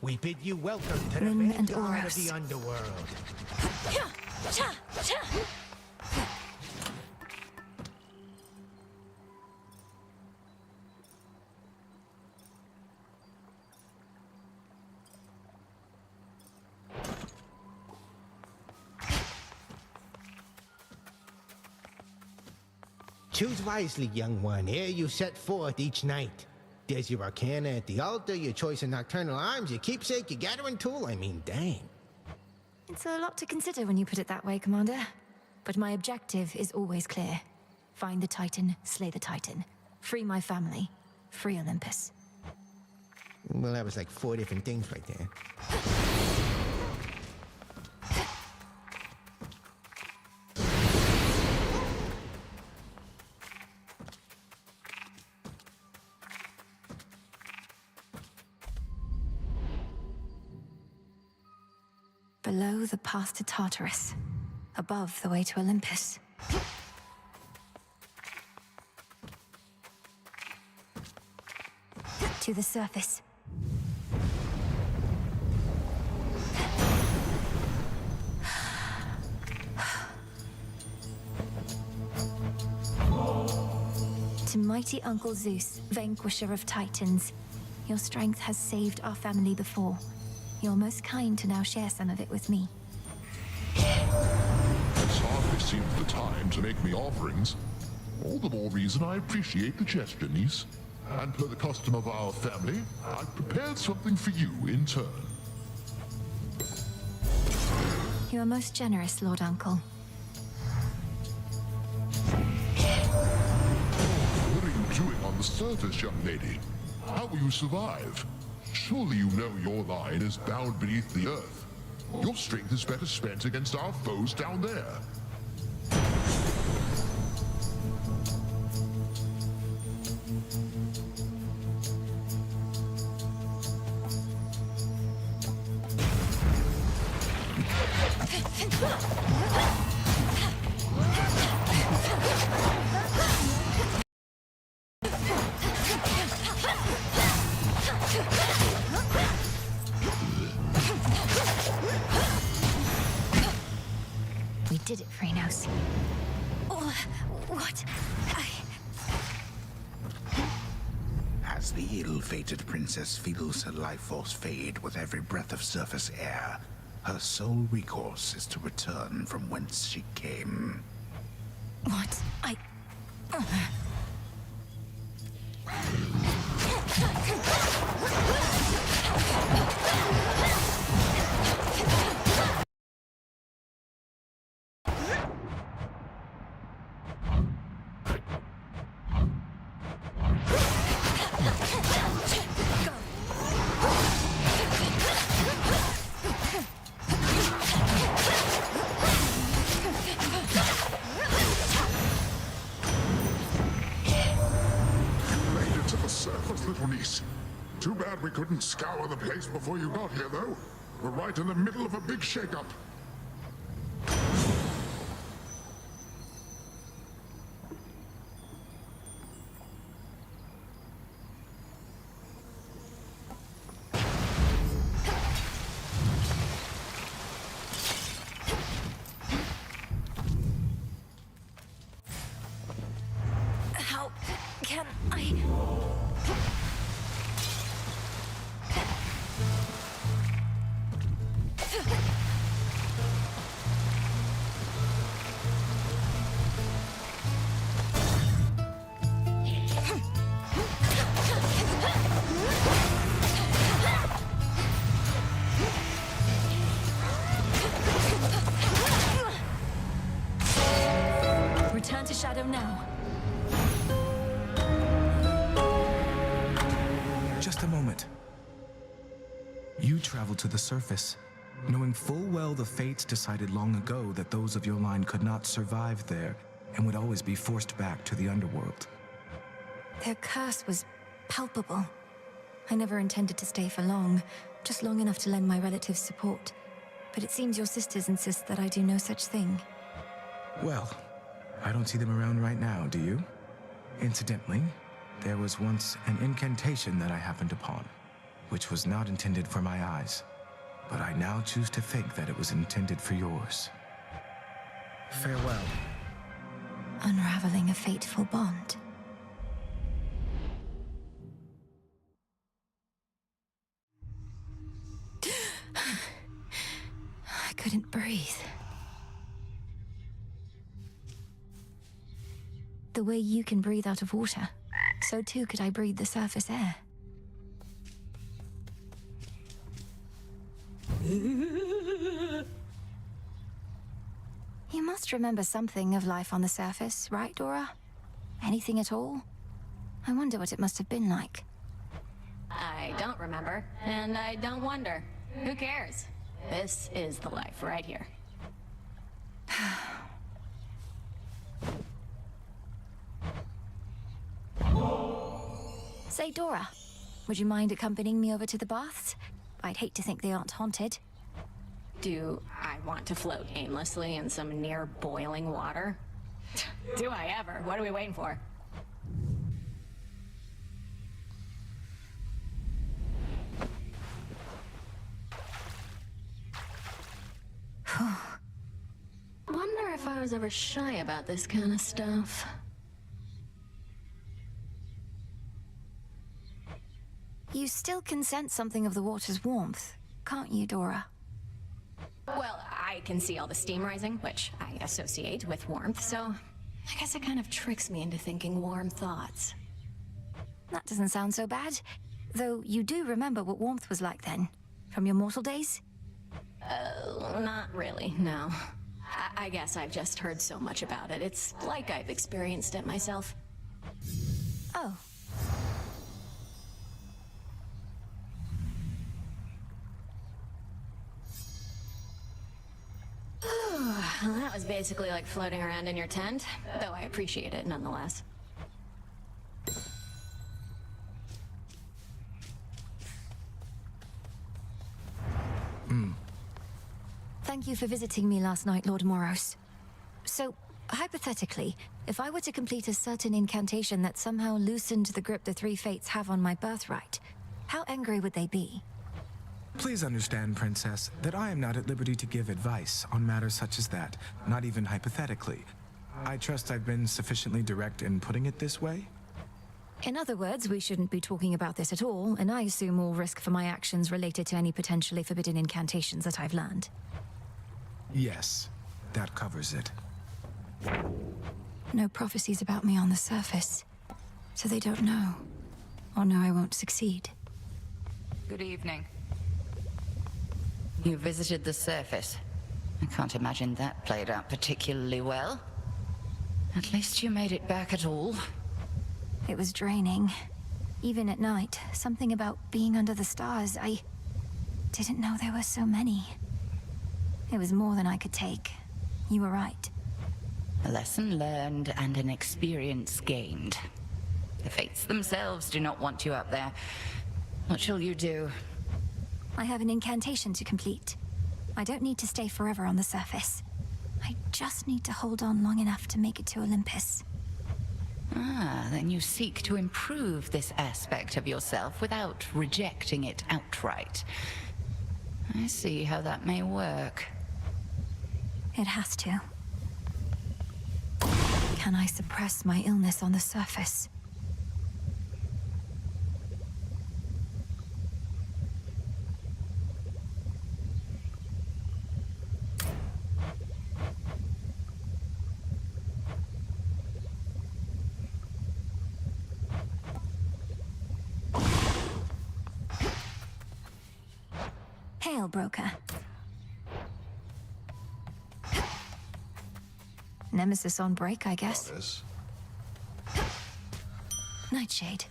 We bid you welcome to the Lyn and vanguard of Oros. the underworld. Choose wisely, young one, ere you set forth each night. There's your arcana at the altar, your choice of nocturnal arms, your keepsake, your gathering tool. I mean, dang. It's a lot to consider when you put it that way, Commander. But my objective is always clear. Find the Titan, slay the Titan. Free my family. Free Olympus. Well, that was like 4 different things right there. Below, the path to Tartarus. Above, the way to Olympus. To the surface. To mighty Uncle Zeus, vanquisher of Titans. Your strength has saved our family before. You're most kind to now share some of it with me. This hardly seems the time to make me offerings. All the more reason I appreciate the gesture, niece. And per the custom of our family, I've prepared something for you in turn. You are most generous, Lord Uncle. What are you doing on the surface, young lady? How will you survive? Surely you know your line is bound beneath the earth. Your strength is better spent against our foes down there. We did it, Phrynos. Oh, what? As the ill-fated princess feels her life force fade with every breath of surface air, her sole recourse is to return from whence she came. What? Made it to the surface, little niece. Too bad we couldn't scour the place before you got here, though. We're right in the middle of a big shakeup. How can I... Return to Shadow now. Just a moment. You traveled to the surface, knowing full well the fates decided long ago that those of your line could not survive there and would always be forced back to the underworld. Their curse was palpable. I never intended to stay for long, just long enough to lend my relatives support. But it seems your sisters insist that I do no such thing. Well, I don't see them around right now, do you? Incidentally, there was once an incantation that I happened upon. which was not intended for my eyes. But I now choose to think that it was intended for yours. Farewell. Unraveling a fateful bond. I couldn't breathe. The way you can breathe out of water, so too could I breathe the surface air. You must remember something of life on the surface, right, Dora? Anything at all? I wonder what it must have been like. I don't remember, and I don't wonder. Who cares? This is the life right here. Say, Dora, would you mind accompanying me over to the baths? I'd hate to think they aren't haunted. Do I want to float aimlessly in some near boiling water? Do I ever? What are we waiting for? Wonder if I was ever shy about this kind of stuff. You still can sense something of the water's warmth, can't you, Dora? Well, I can see all the steam rising, which I associate with warmth, so I guess it kind of tricks me into thinking warm thoughts. That doesn't sound so bad. Though you do remember what warmth was like then, from your mortal days? Not really, no. I guess I've just heard so much about it. It's like I've experienced it myself. Oh. Well, that was basically like floating around in your tent, though I appreciate it nonetheless. Thank you for visiting me last night, Lord Moros. So, hypothetically, if I were to complete a certain incantation that somehow loosened the grip the three fates have on my birthright, how angry would they be? Please understand, Princess, that I am not at liberty to give advice on matters such as that, not even hypothetically. I trust I've been sufficiently direct in putting it this way? In other words, we shouldn't be talking about this at all, and I assume all risk for my actions related to any potentially forbidden incantations that I've learned. Yes, that covers it. No prophecies about me on the surface, so they don't know, or know I won't succeed. Good evening. You visited the surface. I can't imagine that played out particularly well. At least you made it back at all. It was draining. Even at night, something about being under the stars, I didn't know there were so many. It was more than I could take. You were right. A lesson learned and an experience gained. The fates themselves do not want you up there. What shall you do? I have an incantation to complete. I don't need to stay forever on the surface. I just need to hold on long enough to make it to Olympus. Ah, then you seek to improve this aspect of yourself without rejecting it outright. I see how that may work. It has to. Can I suppress my illness on the surface? Hail, Broker. Nemesis on break, I guess. Goddess. Nightshade.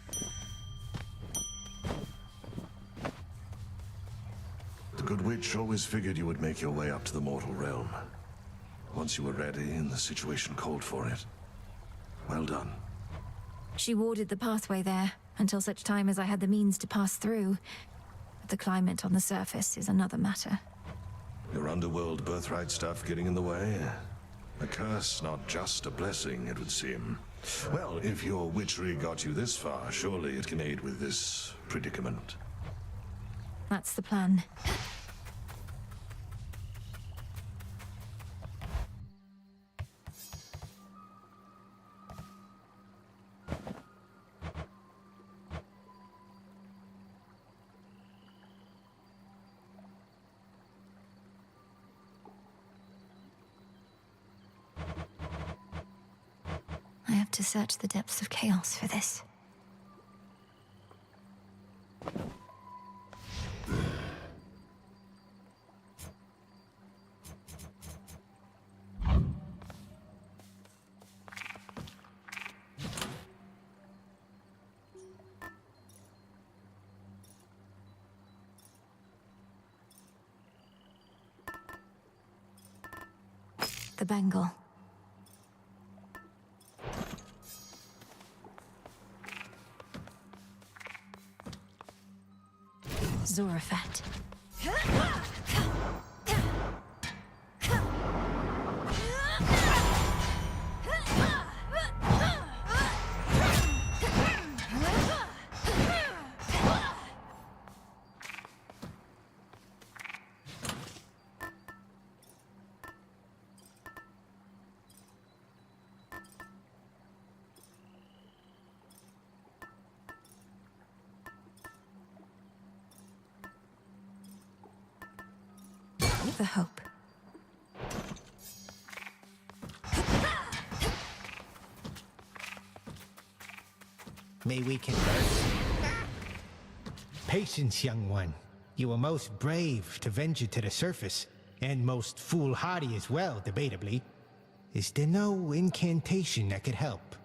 The Good Witch always figured you would make your way up to the mortal realm. Once you were ready and the situation called for it. Well done. She warded the pathway there, until such time as I had the means to pass through. But the climate on the surface is another matter. Your underworld birthright stuff getting in the way? A curse, not just a blessing, it would seem. Well, if your witchery got you this far, surely it can aid with this predicament. That's the plan. I have to search the depths of chaos for this. The bangle. Zorafat. The hope. May we converse? Patience, young one. You were most brave to venture to the surface, and most foolhardy as well, debatably. Is there no incantation that could help?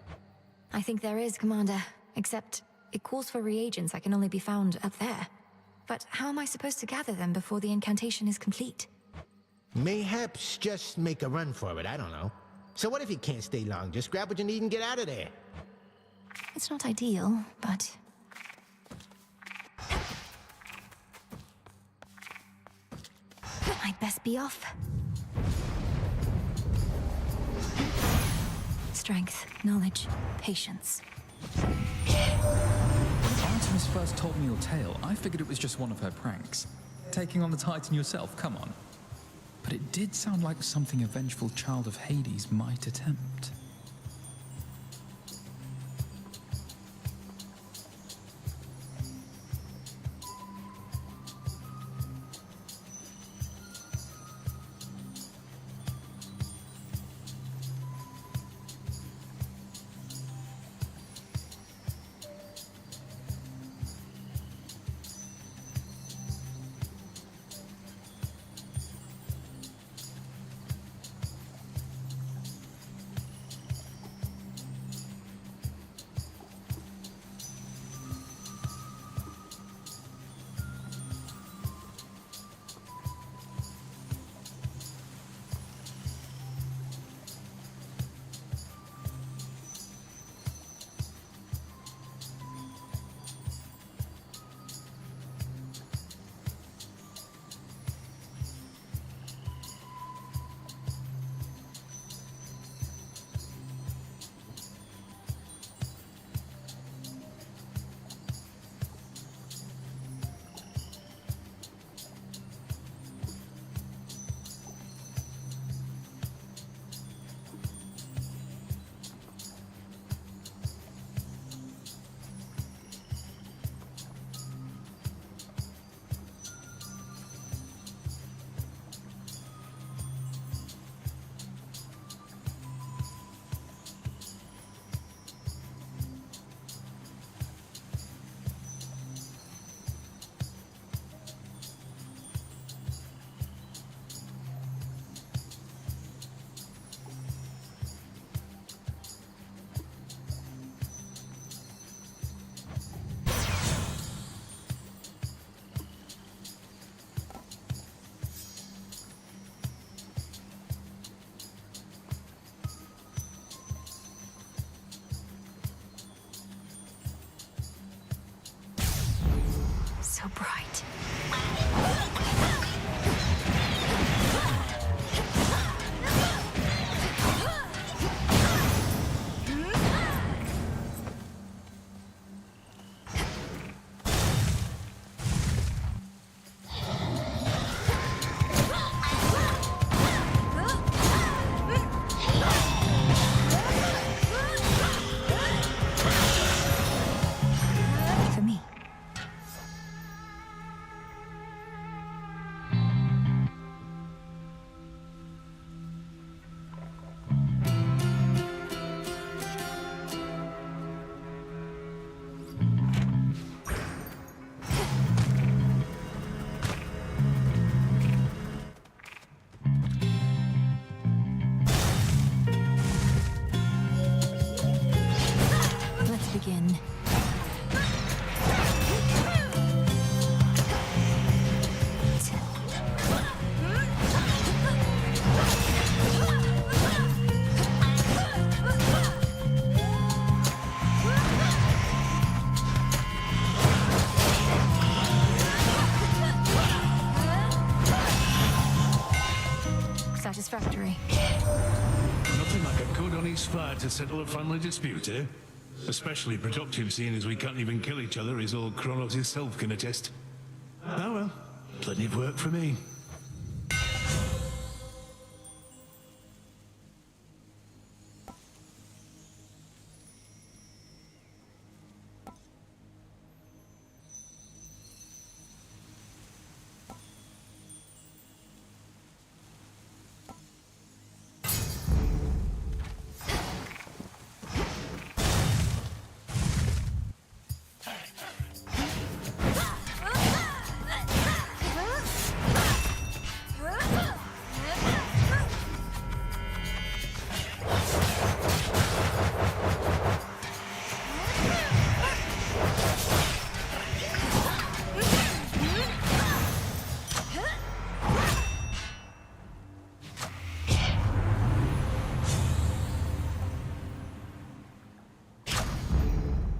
I think there is, Commander. Except, it calls for reagents that can only be found up there. But how am I supposed to gather them before the incantation is complete? Mayhaps just make a run for it, I don't know. So what if you can't stay long? Just grab what you need and get out of there. It's not ideal, but... I'd best be off. Strength, knowledge, patience. When Artemis first told me your tale, I figured it was just one of her pranks. Taking on the Titan yourself, come on. But it did sound like something a vengeful child of Hades might attempt. So bright. Satisfactory. Nothing like a good honest fight to settle a family dispute, eh? Especially productive, seeing as we can't even kill each other, as old Kronos himself can attest. Oh well, plenty of work for me.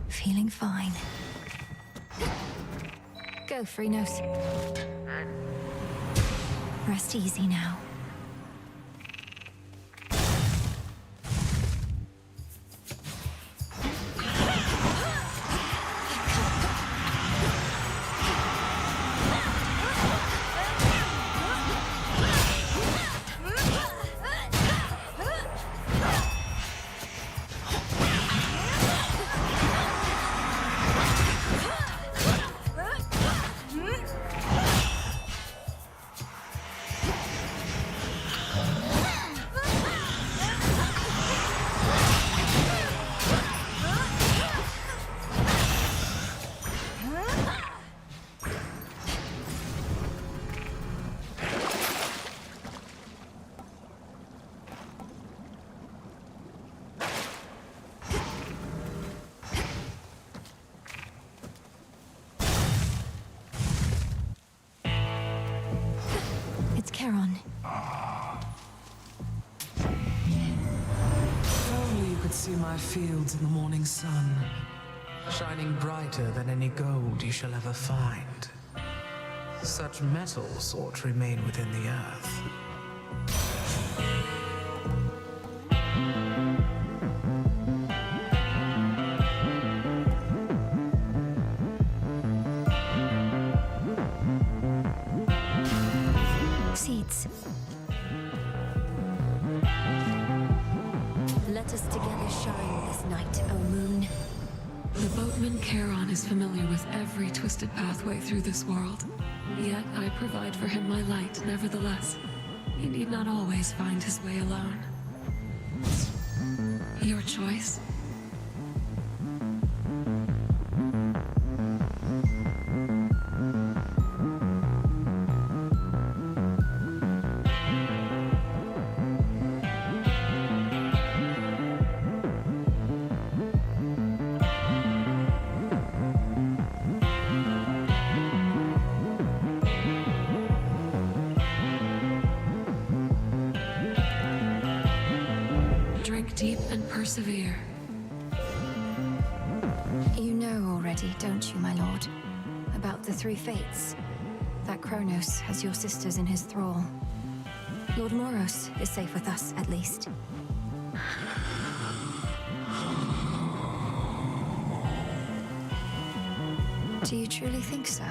Feeling fine. Go, Phrynos. Rest easy now. Charon. If only you could see my fields in the morning sun, shining brighter than any gold you shall ever find. Such metals ought to remain within the earth. Seeds. Let us together shine this night, O moon. The boatman Charon is familiar with every twisted pathway through this world. Yet I provide for him my light, nevertheless. He need not always find his way alone. Your choice. Deep and persevere. You know already, don't you, my lord? About the three fates. That Kronos has your sisters in his thrall. Lord Moros is safe with us, at least. Do you truly think so?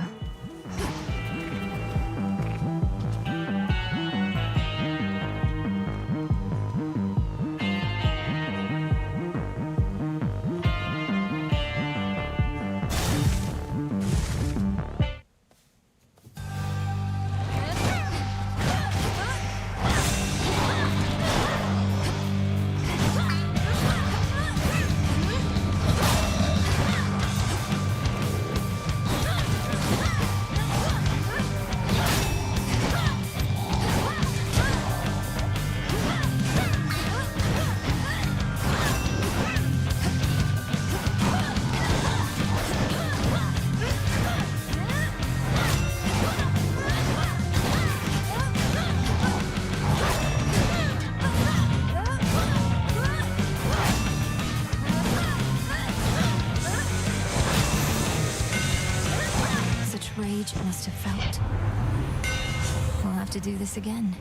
Rage must have felt. We'll have to do this again.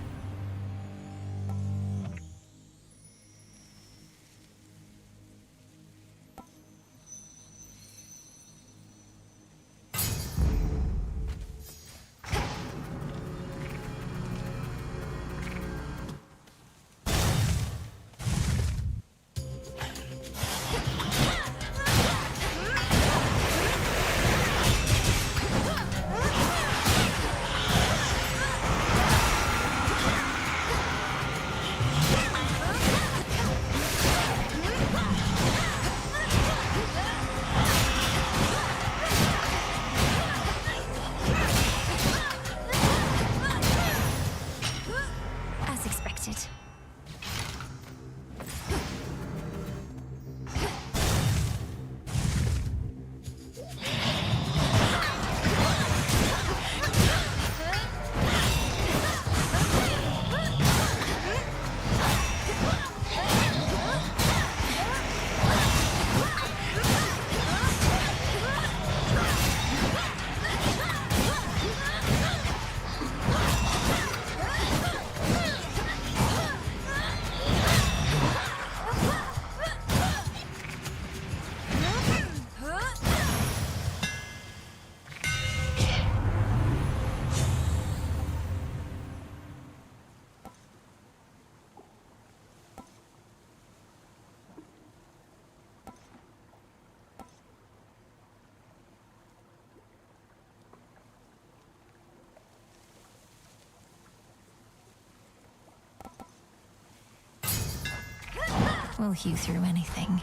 excited. We'll hew through anything.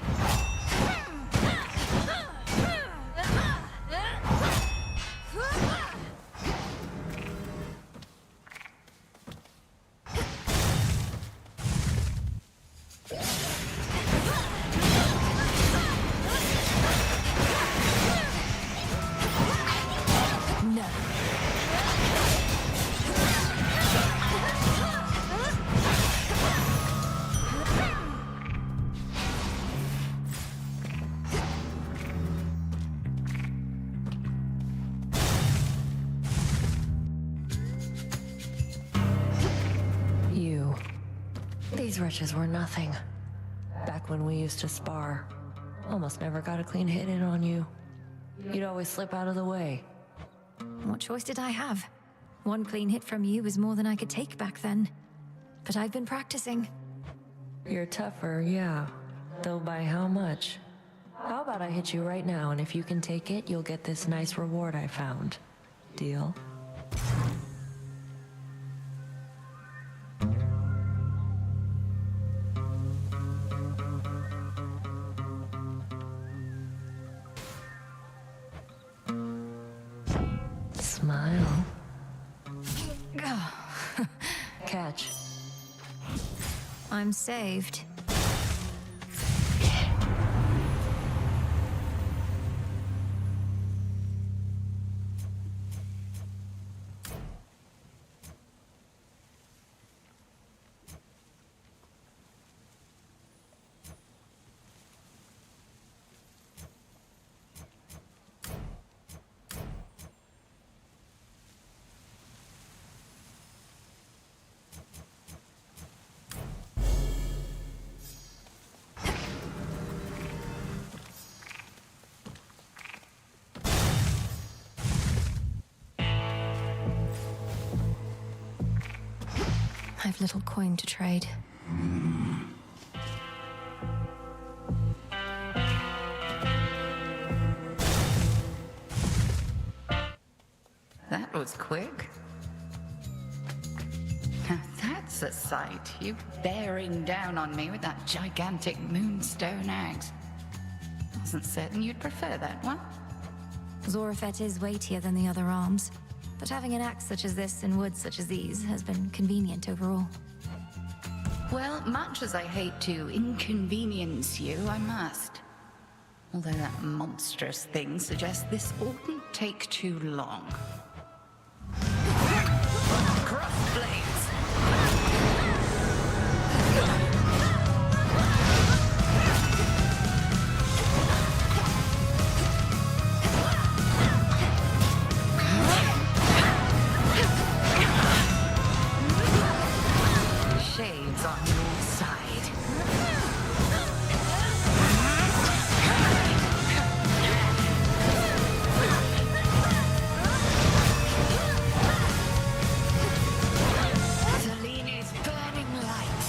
No. You. These wretches were nothing. Back when we used to spar, almost never got a clean hit in on you. You'd always slip out of the way. What choice did I have? One clean hit from you was more than I could take back then. But I've been practicing. You're tougher, yeah. Though by how much? How about I hit you right now, and if you can take it, you'll get this nice reward I found. Deal? Smile. Catch. I'm saved. I've little coin to trade. That was quick. That's a sight. You bearing down on me with that gigantic moonstone axe. Wasn't certain you'd prefer that one. Zorafet is weightier than the other arms, but having an axe such as this in woods such as these has been convenient overall. Well, much as I hate to inconvenience you, I must. Although that monstrous thing suggests this oughtn't take too long. Cross blades! Shades on your side. Seleni's burning light.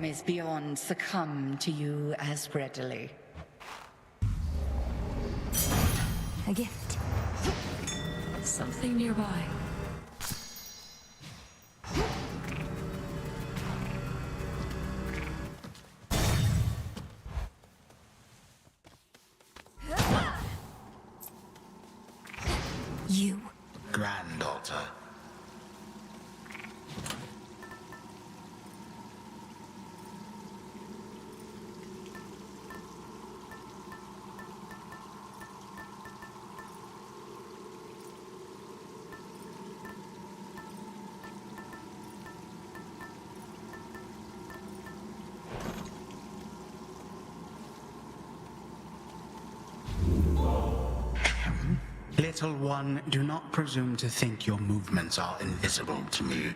enemies beyond succumb to you as readily. A gift. Something nearby. You. Granddaughter. Little one, do not presume to think your movements are invisible to me.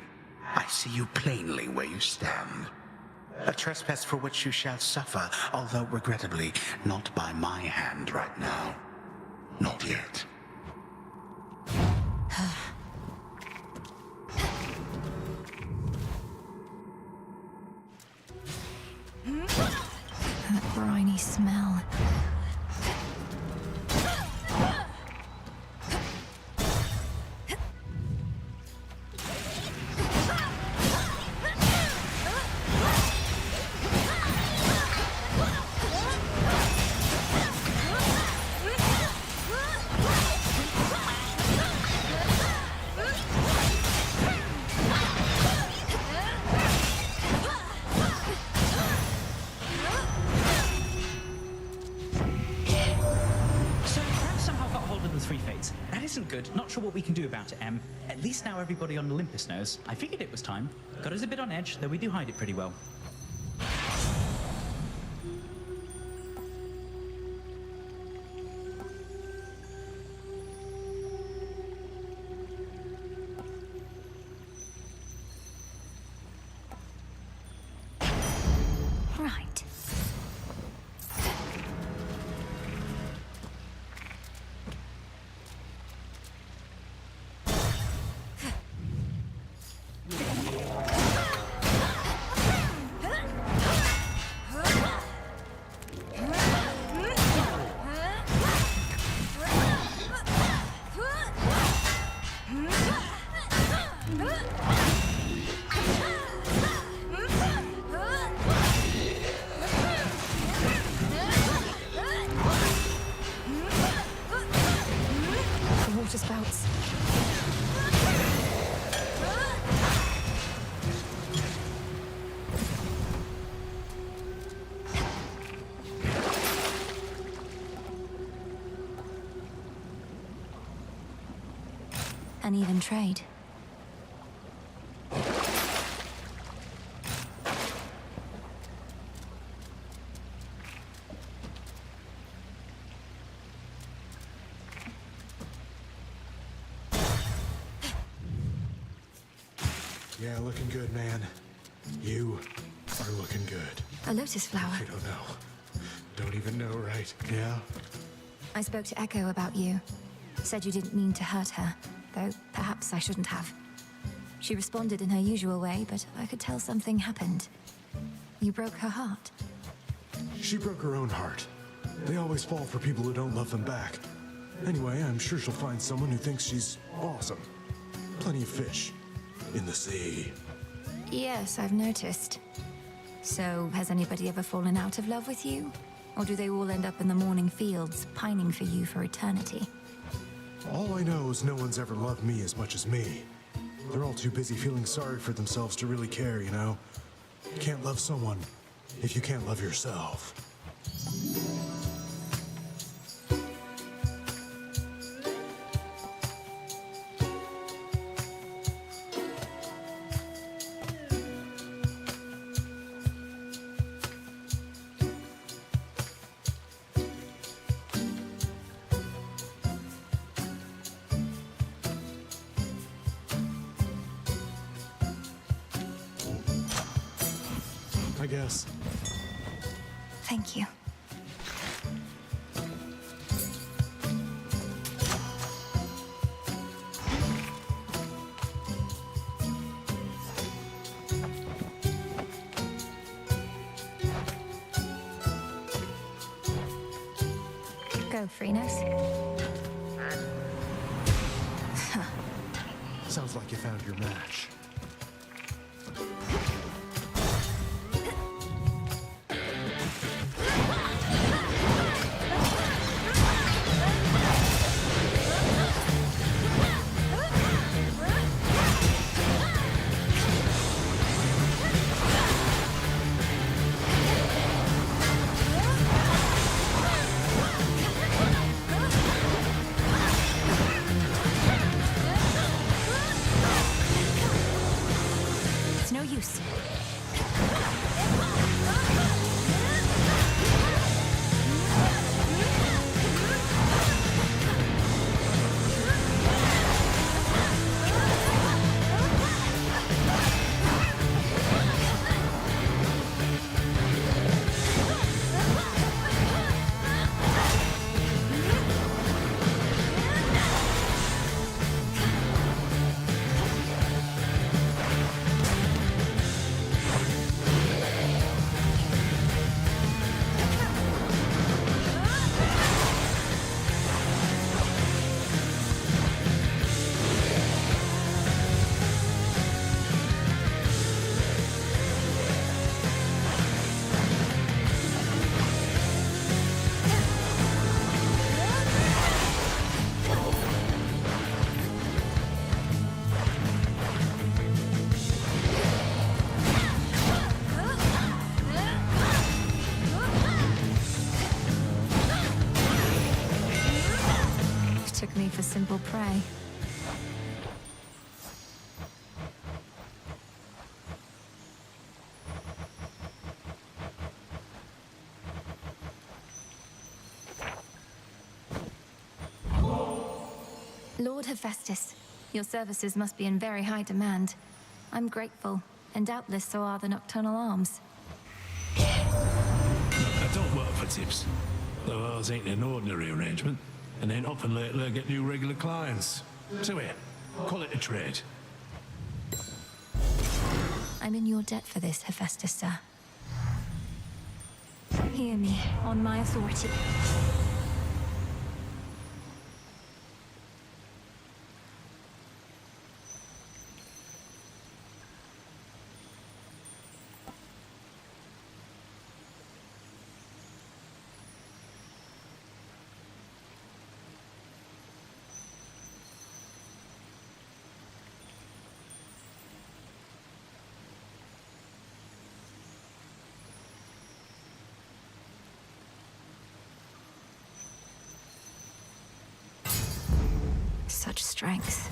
I see you plainly where you stand. A trespass for which you shall suffer, although regrettably not by my hand right now. Not yet. That briny smell. Good. Not sure what we can do about it, Em. At least now everybody on Olympus knows. I figured it was time. Got us a bit on edge, though we do hide it pretty well. Right. Water spouts. An even trade. Yeah, looking good, man. You are looking good. A lotus flower. I don't know. Don't even know, right? Yeah? I spoke to Echo about you. Said you didn't mean to hurt her, though perhaps I shouldn't have. She responded in her usual way, but I could tell something happened. You broke her heart. She broke her own heart. They always fall for people who don't love them back. Anyway, I'm sure she'll find someone who thinks she's awesome. Plenty of fish in the sea. Yes, I've noticed. So, has anybody ever fallen out of love with you? Or do they all end up in the morning fields, pining for you for eternity? All I know is no one's ever loved me as much as me. They're all too busy feeling sorry for themselves to really care, you know? You can't love someone if you can't love yourself. I guess. Thank you. Go, Freenos. Sounds like you found your match. It's no use. Took me for simple prey. Lord Hephaestus, your services must be in very high demand. I'm grateful, and doubtless so are the Nocturnal Arms. I don't work for tips. Though ours ain't an ordinary arrangement. And then often lately I get new regular clients. So here, call it a trade. I'm in your debt for this, Hephaestus, sir. Hear me, on my authority. Such strength.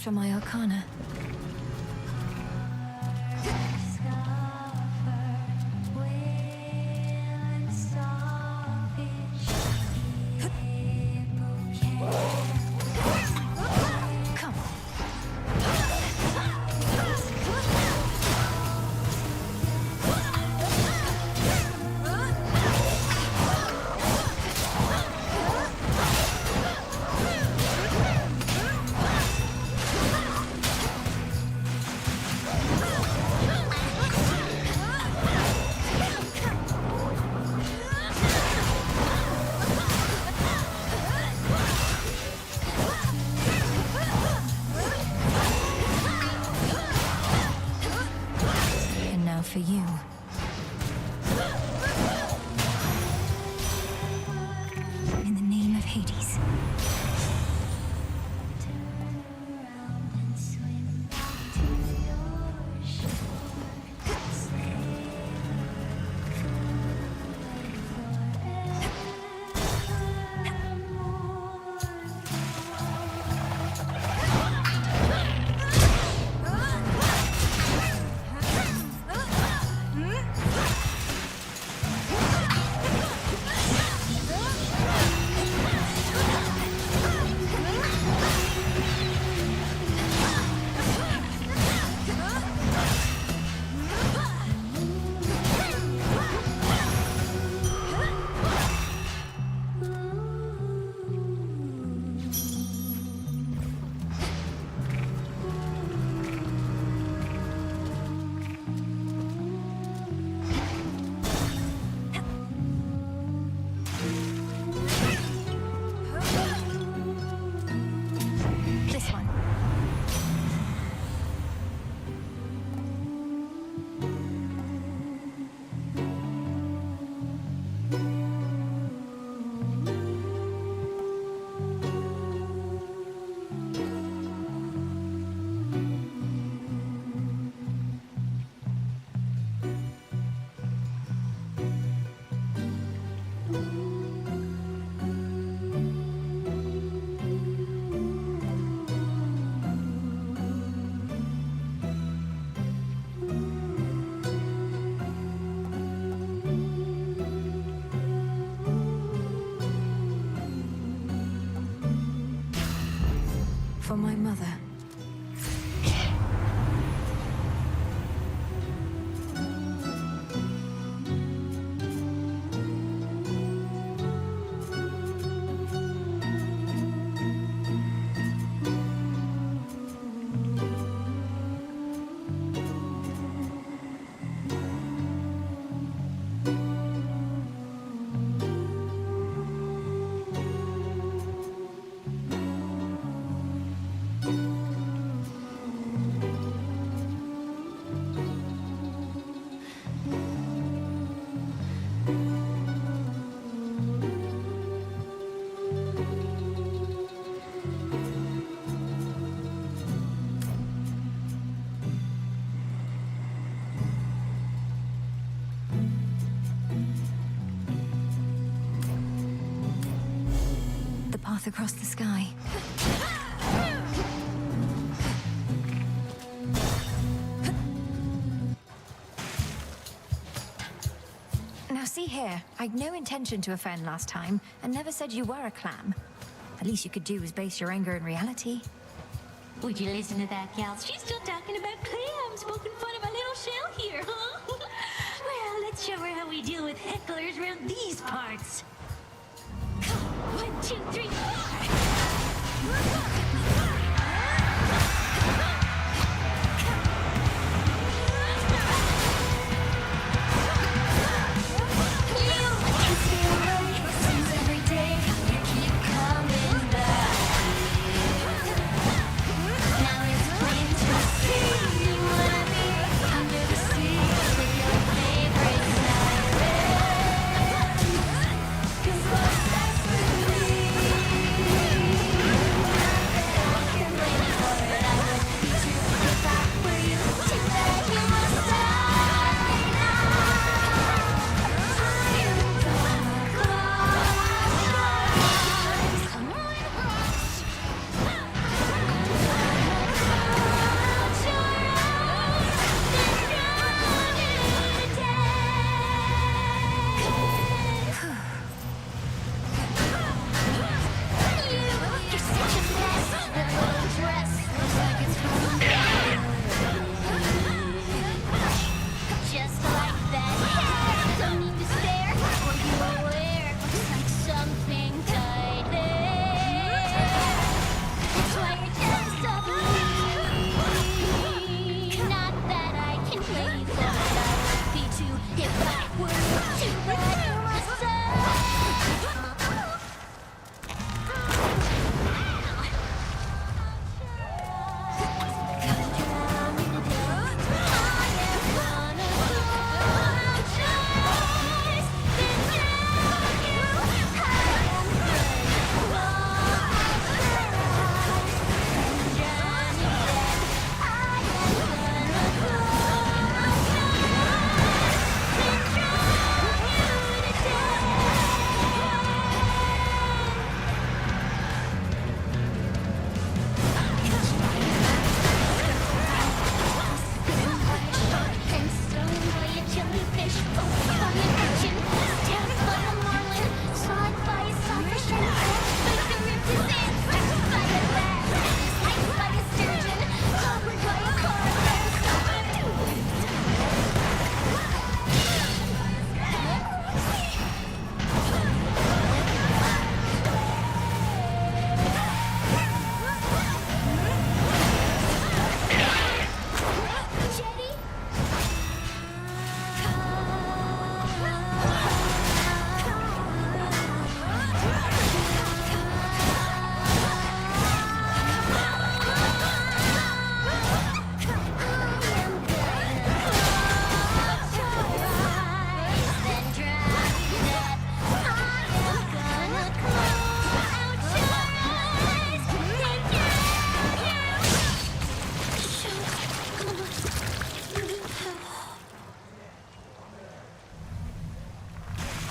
For my arcana. Come. For you. In the name of Hades. path across the sky. Now see here, I'd no intention to offend last time, and never said you were a clam. The least you could do was base your anger in reality. Would you listen to that, gal? She's still talking about clams, poking fun of my little shell here, huh? Well, let's show her how we deal with hecklers around these parts. 1, 2, 3, 4.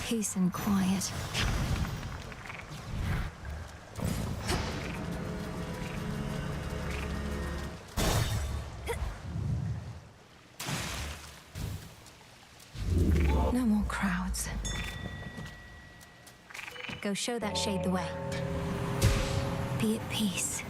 Peace and quiet. No more crowds. Go show that shade the way. Be at peace.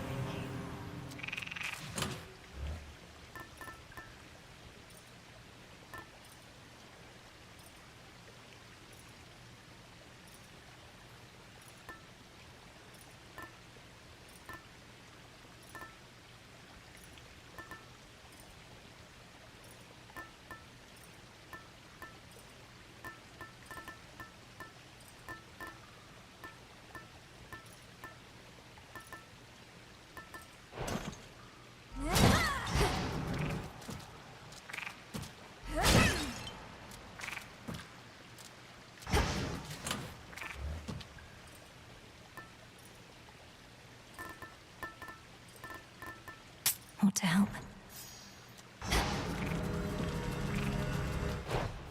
Want to help?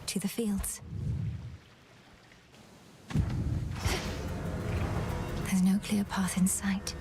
To the fields. There's no no clear path in sight.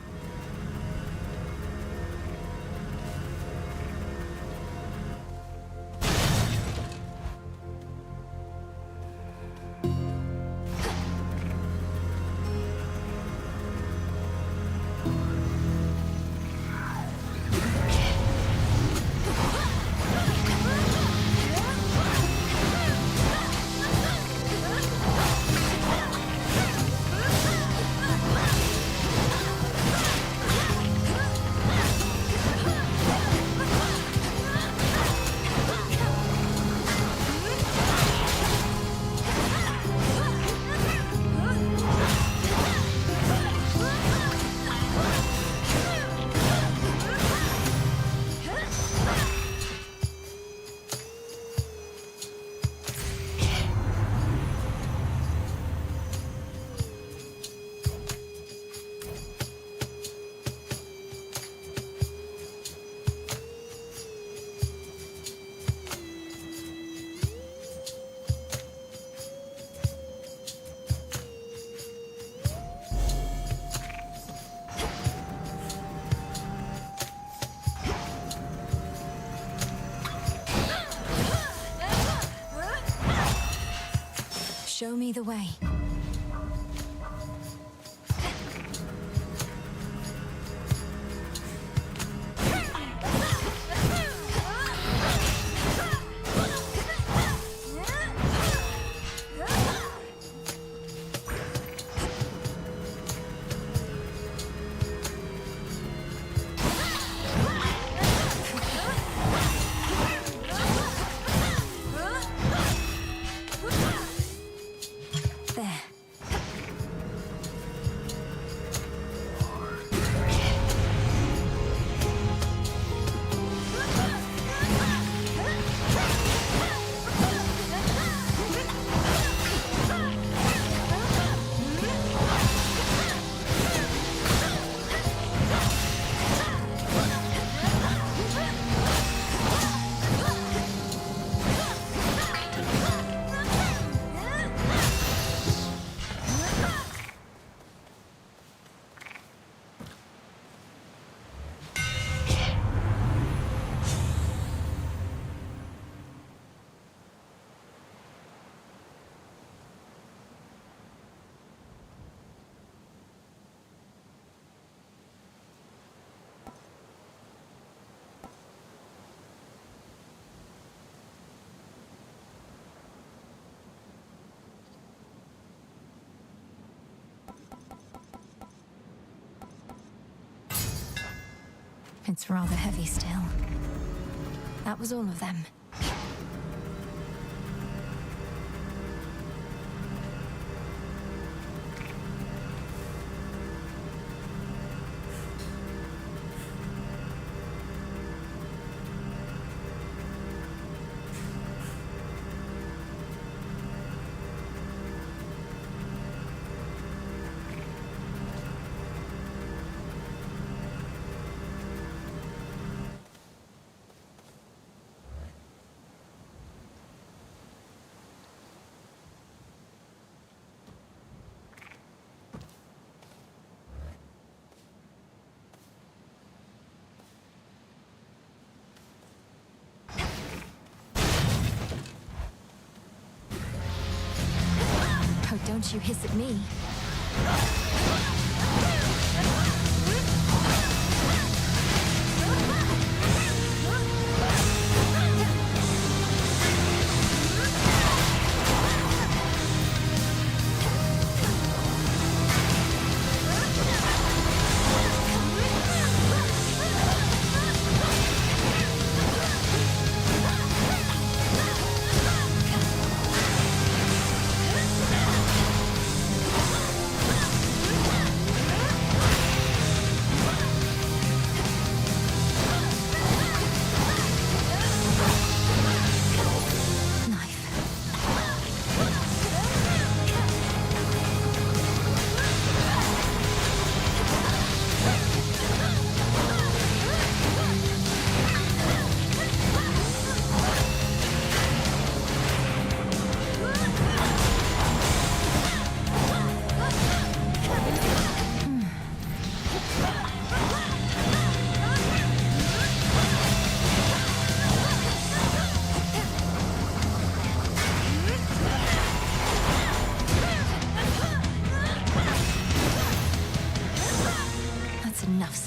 Show me the way. It's rather heavy still. That was all of them. Oh, don't you hiss at me.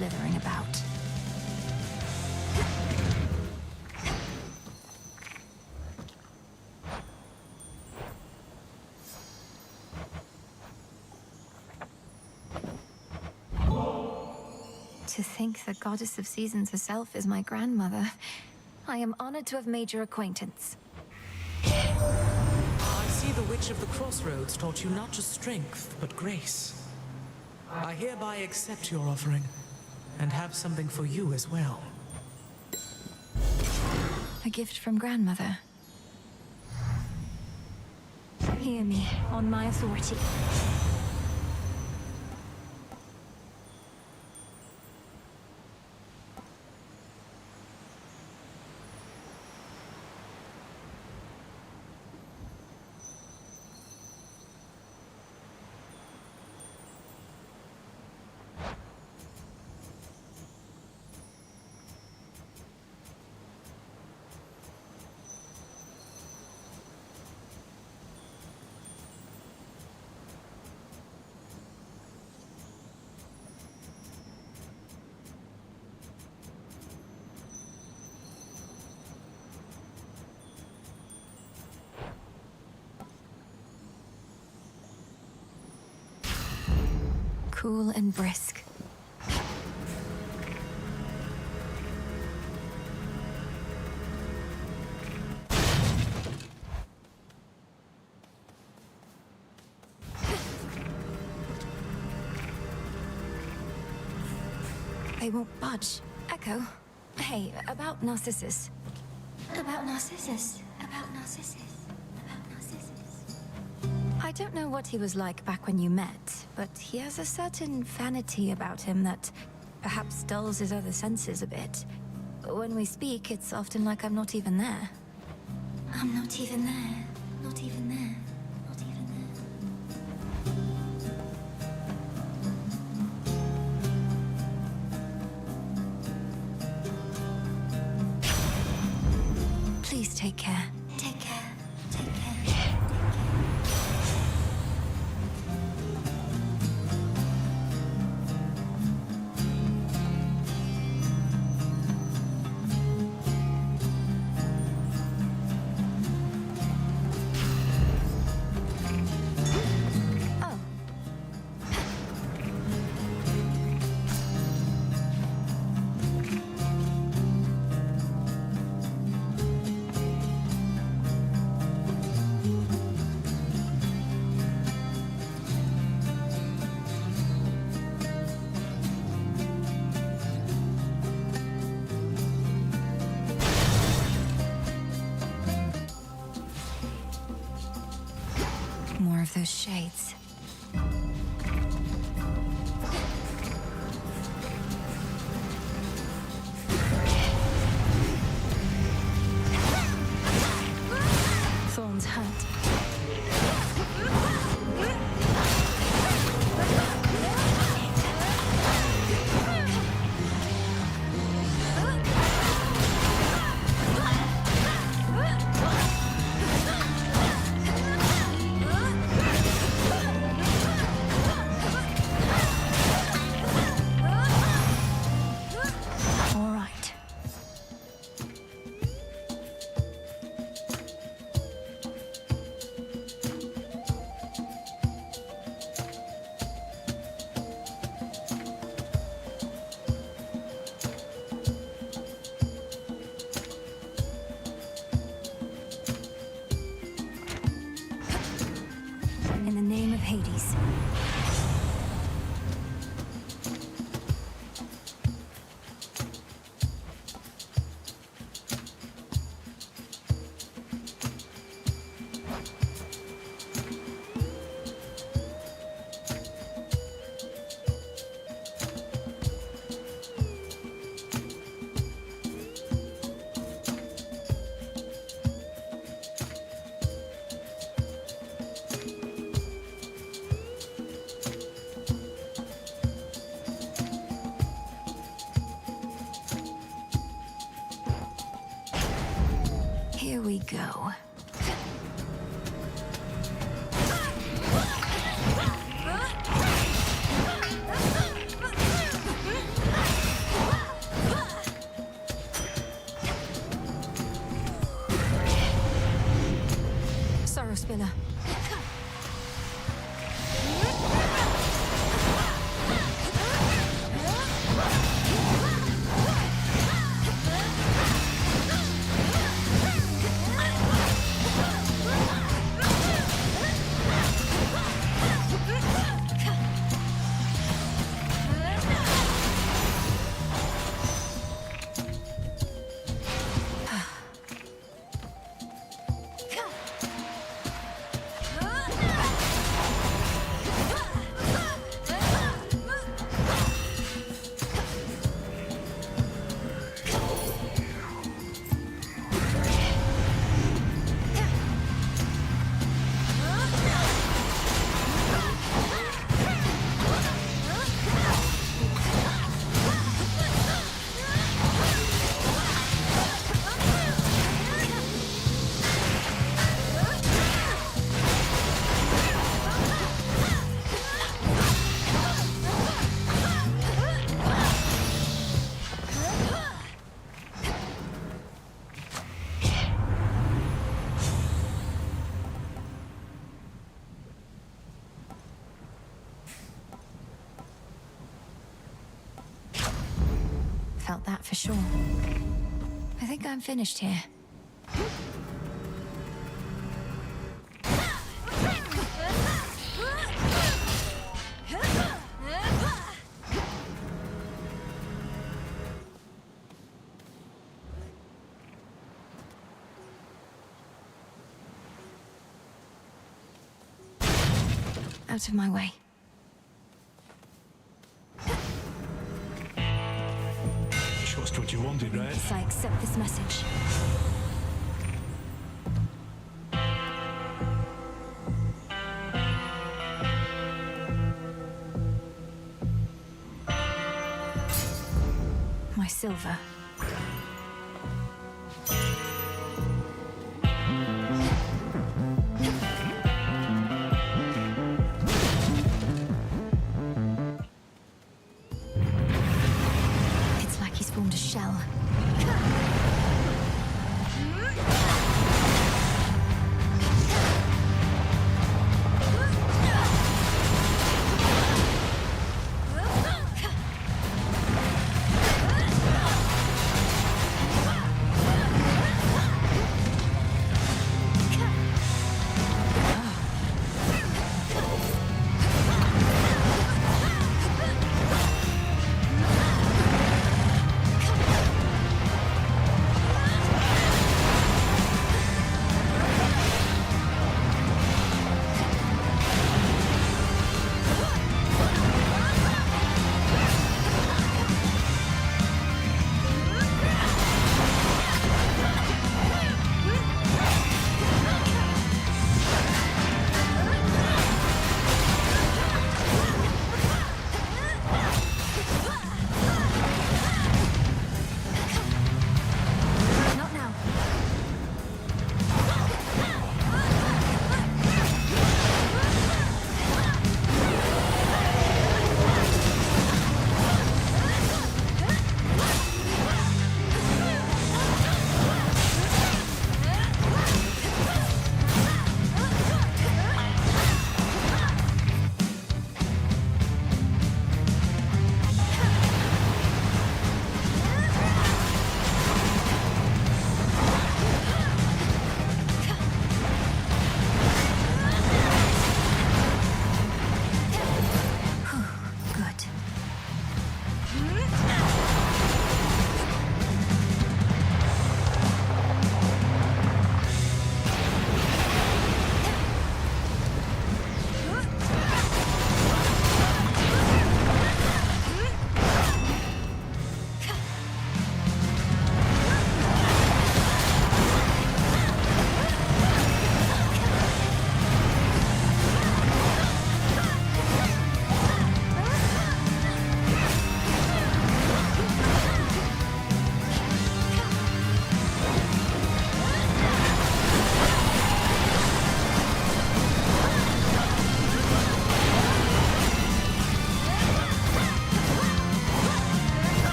slithering about. To think the goddess of seasons herself is my grandmother. I am honored to have made your acquaintance. I see the Witch of the Crossroads taught you not just strength, but grace. I hereby accept your offering, and have something for you as well. A gift from grandmother. Hear me, on my authority. Cool and brisk. They won't budge. Echo. Hey, about Narcissus. About Narcissus. About Narcissus. About Narcissus. I don't know what he was like back when you met, but he has a certain vanity about him that perhaps dulls his other senses a bit. When we speak, it's often like I'm not even there. I'm not even there. Not even there. Not even there. Please take care. Take care. Take care. More of those shades. Thorns hurt. In the name of Hades. Here we go. Arrow Spiller. Felt that for sure. I think I'm finished here. Out of my way. Just what you wanted, right? Yes, I accept this message. My silver. It's like he's formed a shell.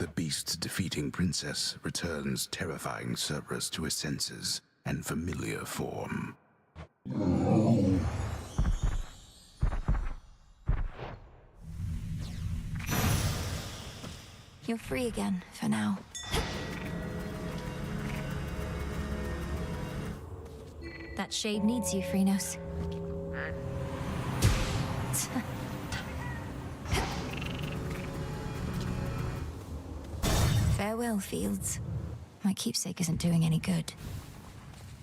The beast defeating Princess returns terrifying Cerberus to his senses and familiar form. You're free again, for now. That shade needs you, Phrynos. Farewell, Fields. My keepsake isn't doing any good.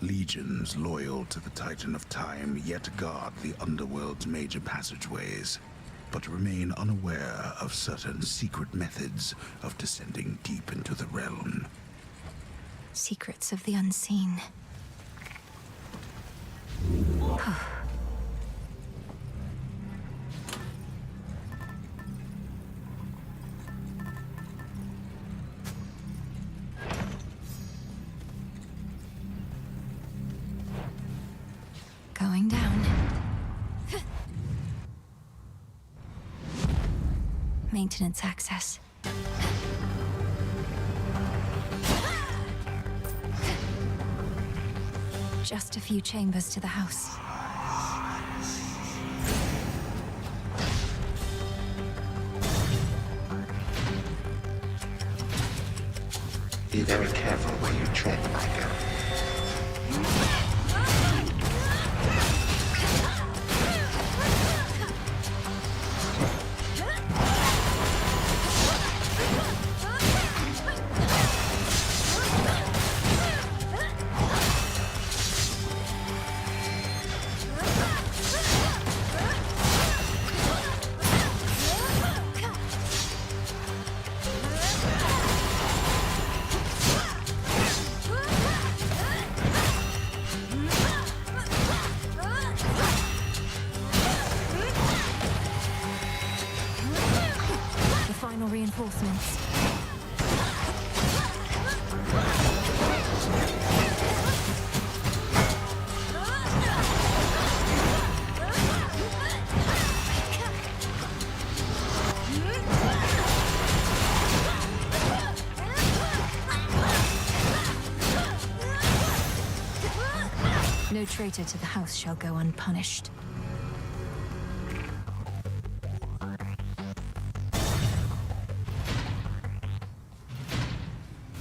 Legions loyal to the Titan of Time yet guard the underworld's major passageways, but remain unaware of certain secret methods of descending deep into the realm. Secrets of the unseen. Going down. Maintenance access. Just a few chambers to the house. Be very careful where you tread, my girl. Reinforcements. No traitor to the house shall go unpunished.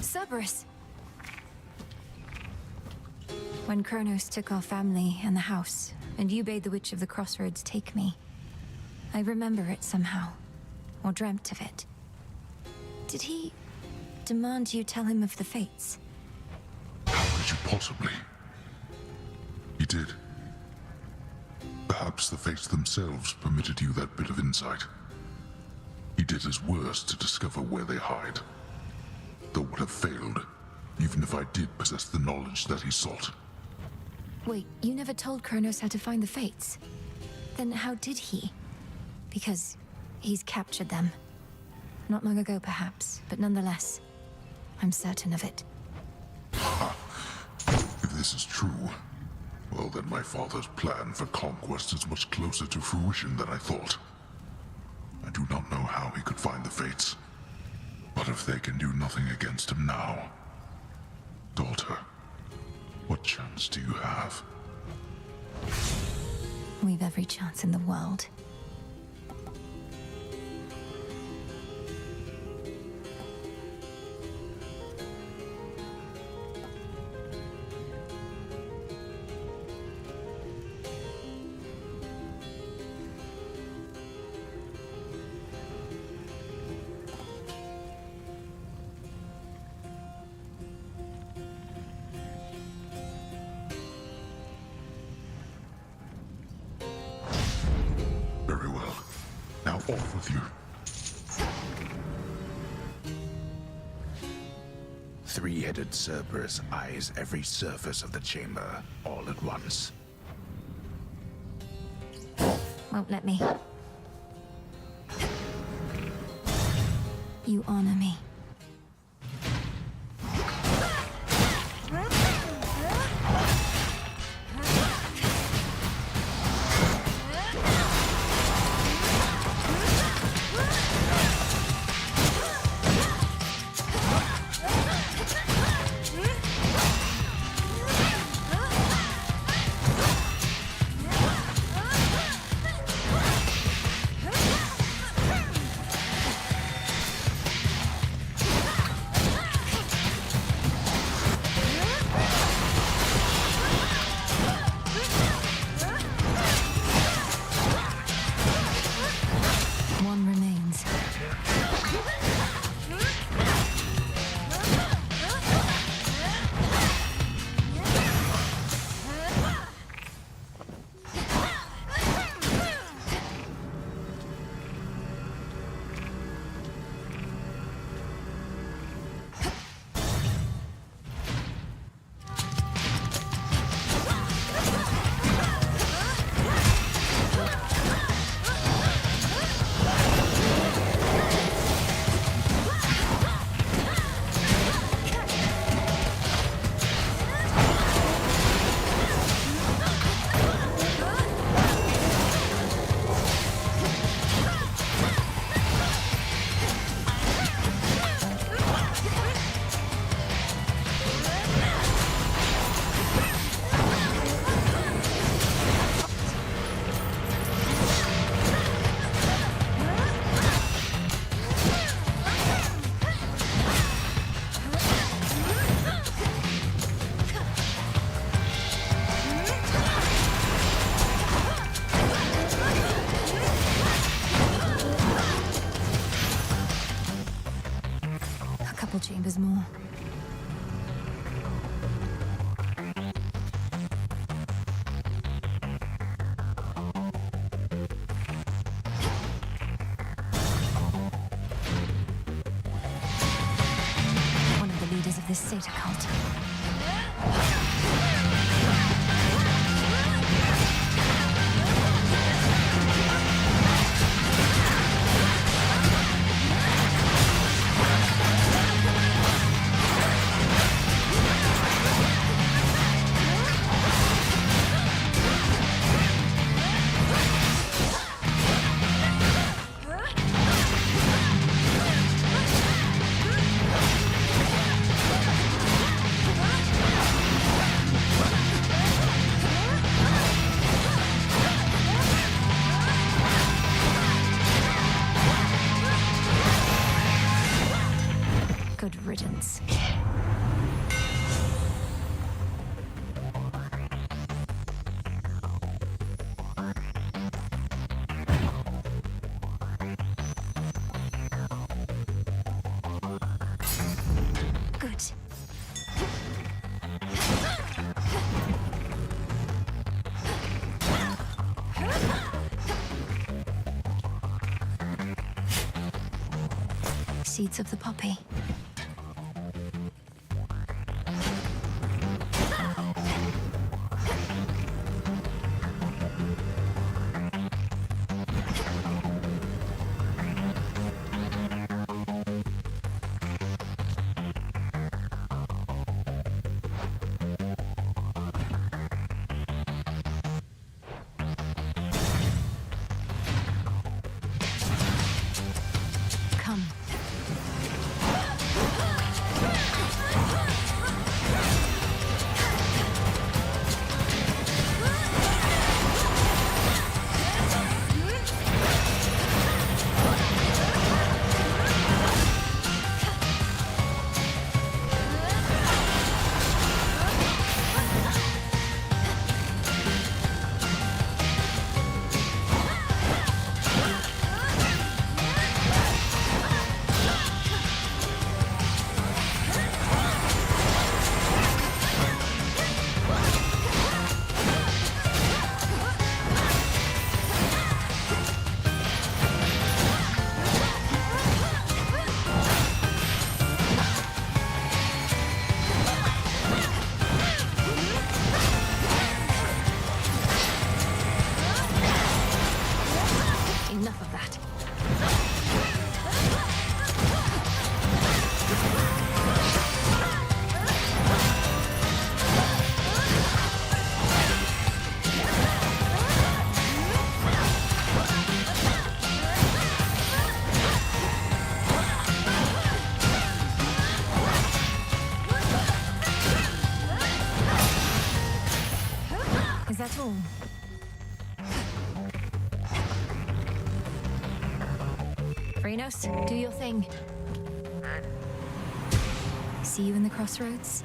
Cerberus! When Kronos took our family and the house, and you bade the Witch of the Crossroads take me, I remember it somehow, or dreamt of it. Did he demand you tell him of the fates? How could you possibly? He did. Perhaps the fates themselves permitted you that bit of insight. He did his worst to discover where they hide. Though would have failed, even if I did possess the knowledge that he sought. Wait, you never told Kronos how to find the fates? Then how did he? Because he's captured them. Not long ago, perhaps, but nonetheless, I'm certain of it. If this is true, well then my father's plan for conquest is much closer to fruition than I thought. I do not know how he could find the fates. But if they can do nothing against him now, daughter, what chance do you have? We've every chance in the world. Off with you. Three-headed Cerberus eyes every surface of the chamber, all at once. Won't let me. You honor me. couple chambers more. One of the leaders of this Sata cult. Good riddance. Good. Seeds of the poppy. Come. Enough of that. Is that all? Reynos, do your thing. See you in the crossroads?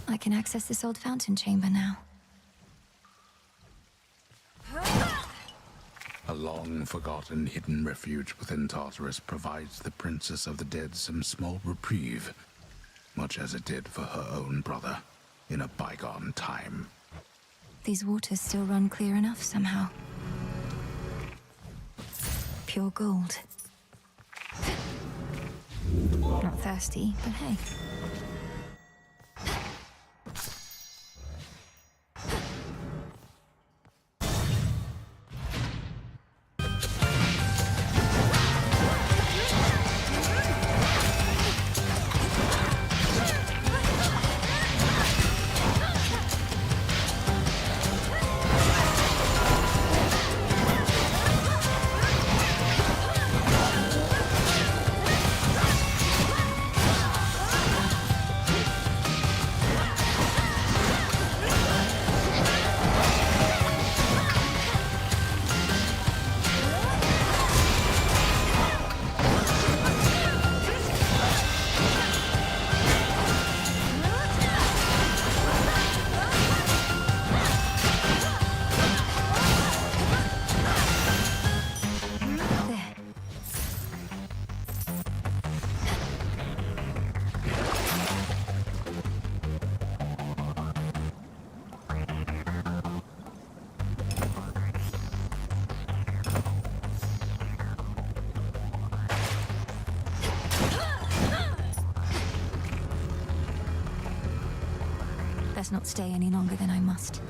I can access this old fountain chamber now. A long-forgotten hidden refuge within Tartarus provides the Princess of the Dead some small reprieve, much as it did for her own brother in a bygone time. These waters still run clear enough somehow. Pure gold. Not thirsty, but hey. best not stay any longer than I must.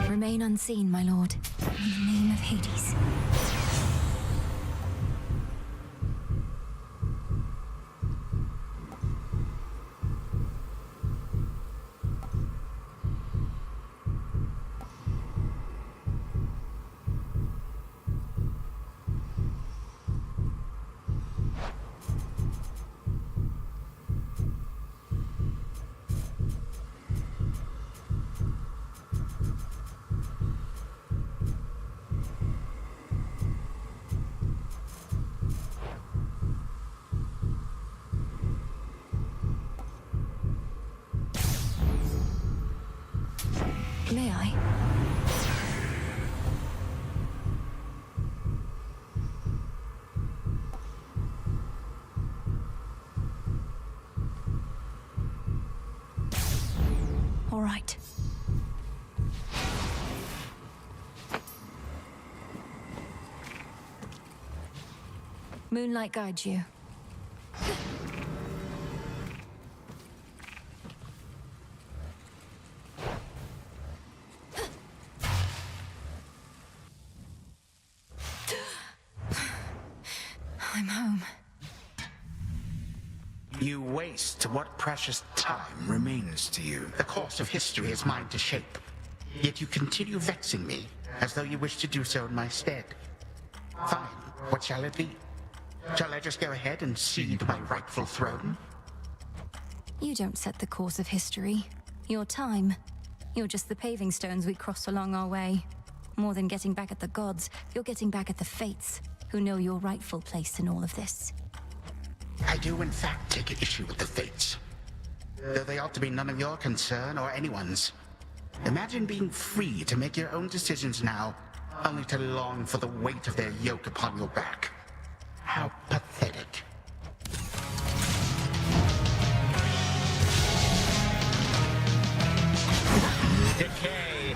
Remain unseen, my lord. In the name of Hades. May I? All right. Moonlight guides you. I'm home. You waste what precious time remains to you. The course of history is mine to shape. Yet you continue vexing me, as though you wish to do so in my stead. Fine, what shall it be? Shall I just go ahead and cede my rightful throne? You don't set the course of history. Your time. You're just the paving stones we cross along our way. More than getting back at the gods, you're getting back at the fates, who know your rightful place in all of this. I do in fact take issue with the fates, though they ought to be none of your concern or anyone's. Imagine being free to make your own decisions now, only to long for the weight of their yoke upon your back. How pathetic. Decay!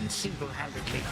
Single-handedly.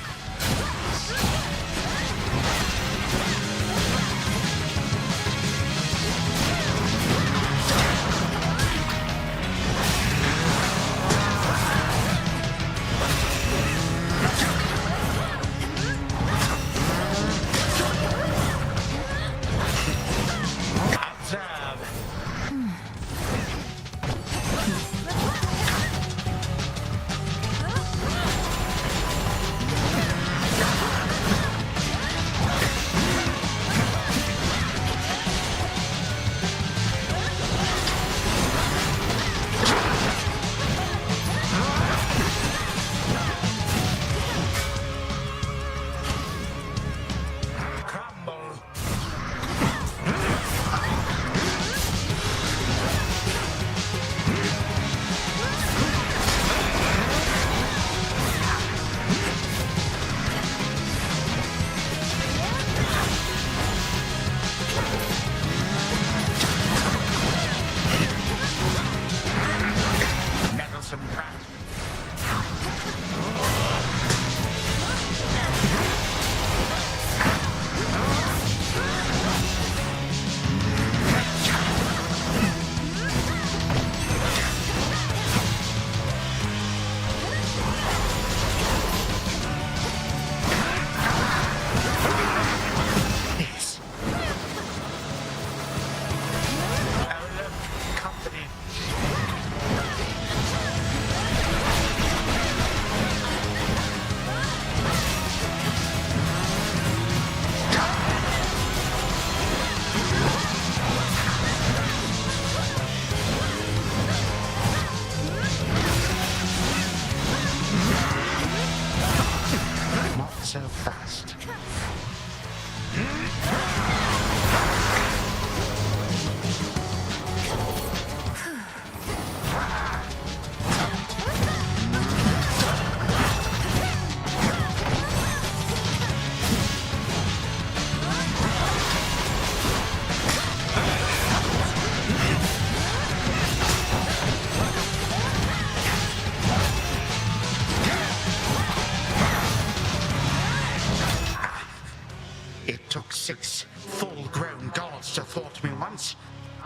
6 full-grown gods to thwart me once,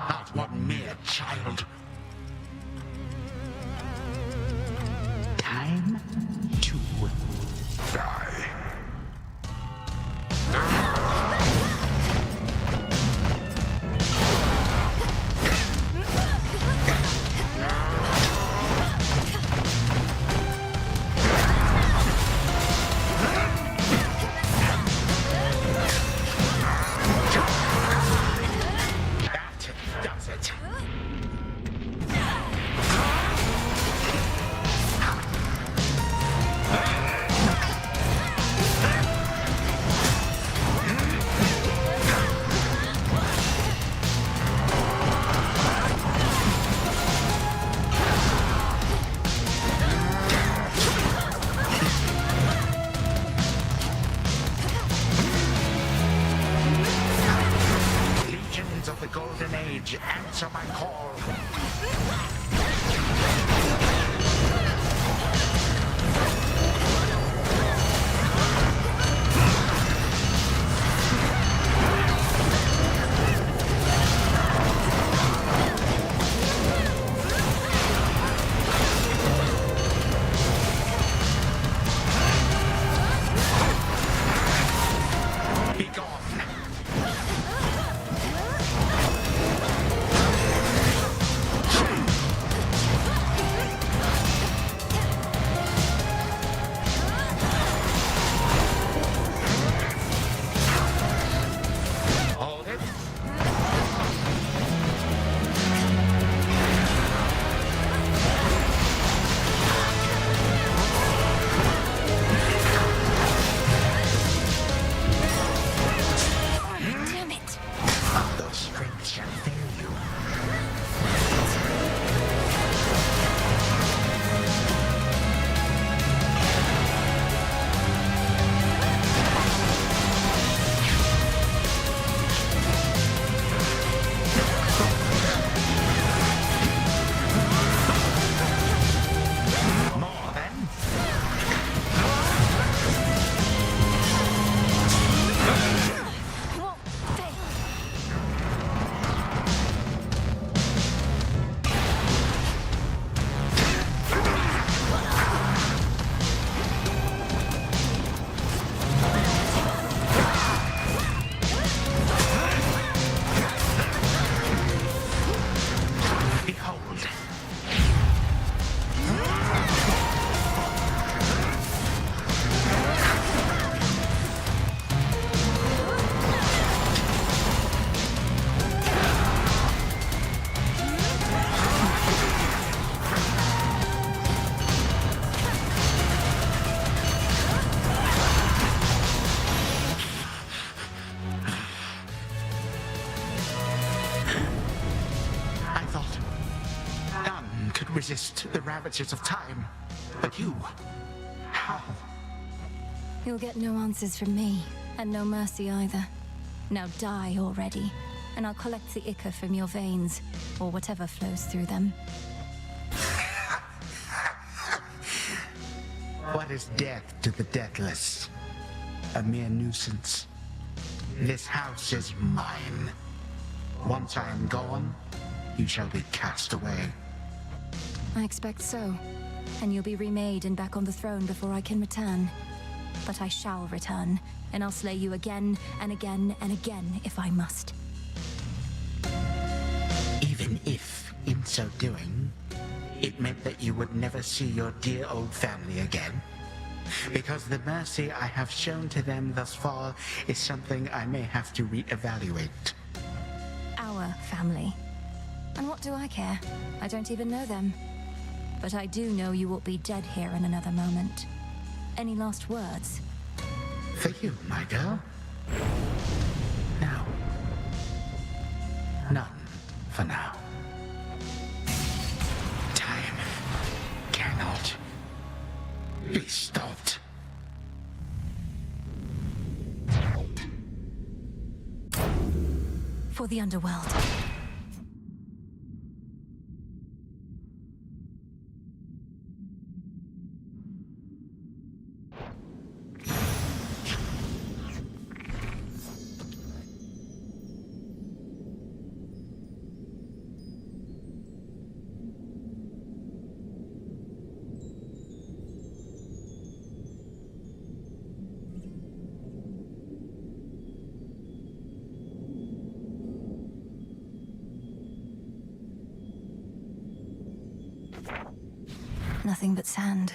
not one mere child. Time to die. That does it. Legions of the Golden Age, answer my call. Be gone. Hold it. Damn it! Those strengths shall fail you. More than. Won't fail. Behold. I thought none could resist the ravages of time. But you, how? You'll get no answers from me, and no mercy either. Now die already, and I'll collect the ichor from your veins, or whatever flows through them. What is death to the deathless? A mere nuisance. This house is mine. Once I am gone, you shall be cast away. I expect so. And you'll be remade and back on the throne before I can return. But I shall return, and I'll slay you again and again and again if I must. Even if, in so doing, it meant that you would never see your dear old family again. Because the mercy I have shown to them thus far is something I may have to reevaluate. Our family. And what do I care? I don't even know them. But I do know you will be dead here in another moment. Any last words? For you, my girl? No. None for now. Time cannot be stopped. For the underworld. Nothing but sand.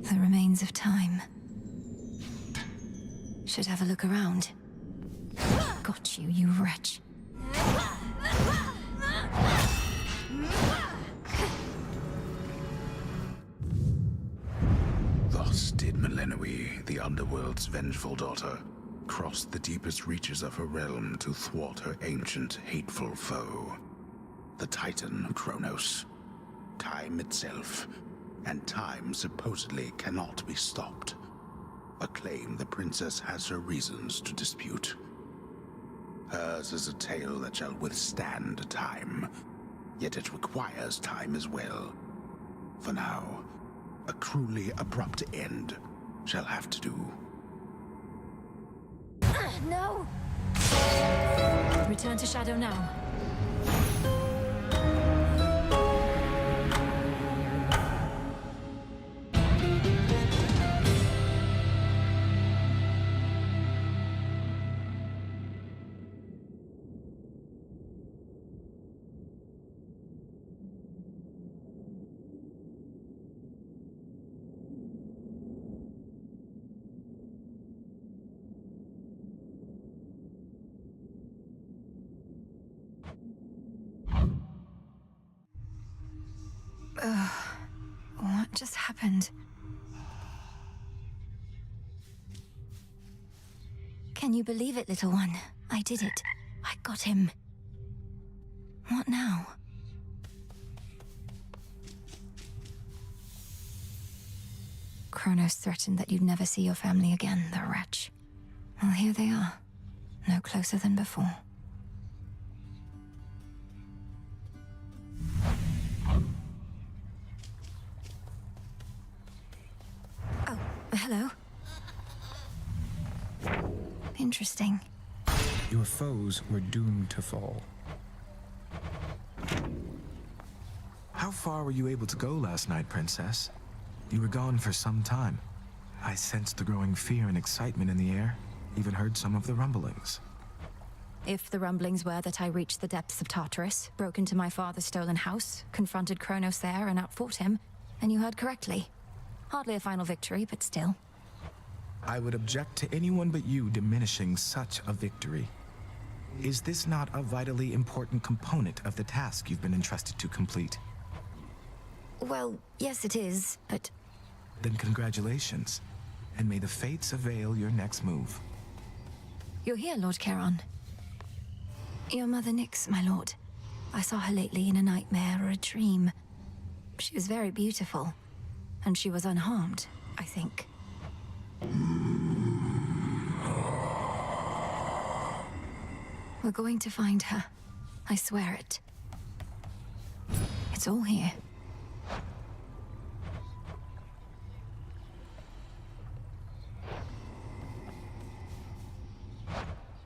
The remains of time. Should have a look around. Got you, you wretch. Thus did Melinoe, the Underworld's vengeful daughter, cross the deepest reaches of her realm to thwart her ancient, hateful foe. The Titan Kronos. Time itself. And time supposedly cannot be stopped. A claim the princess has her reasons to dispute. Hers is a tale that shall withstand time, yet it requires time as well. For now, a cruelly abrupt end shall have to do. No! Return to Shadow now. What just happened? Can you believe it, little one? I did it. I got him. What now? Kronos threatened that you'd never see your family again, the wretch. Well, here they are. No closer than before. Hello. Interesting. Your foes were doomed to fall. How far were you able to go last night, Princess? You were gone for some time. I sensed the growing fear and excitement in the air, even heard some of the rumblings. If the rumblings were that I reached the depths of Tartarus, broke into my father's stolen house, confronted Kronos there and outfought him, then you heard correctly. Hardly a final victory, but still. I would object to anyone but you diminishing such a victory. Is this not a vitally important component of the task you've been entrusted to complete? Well, yes it is, but... Then congratulations, and may the fates avail your next move. You're here, Lord Charon. Your mother Nyx, my lord. I saw her lately in a nightmare or a dream. She was very beautiful. And she was unharmed, I think. We're going to find her. I swear it. It's all here.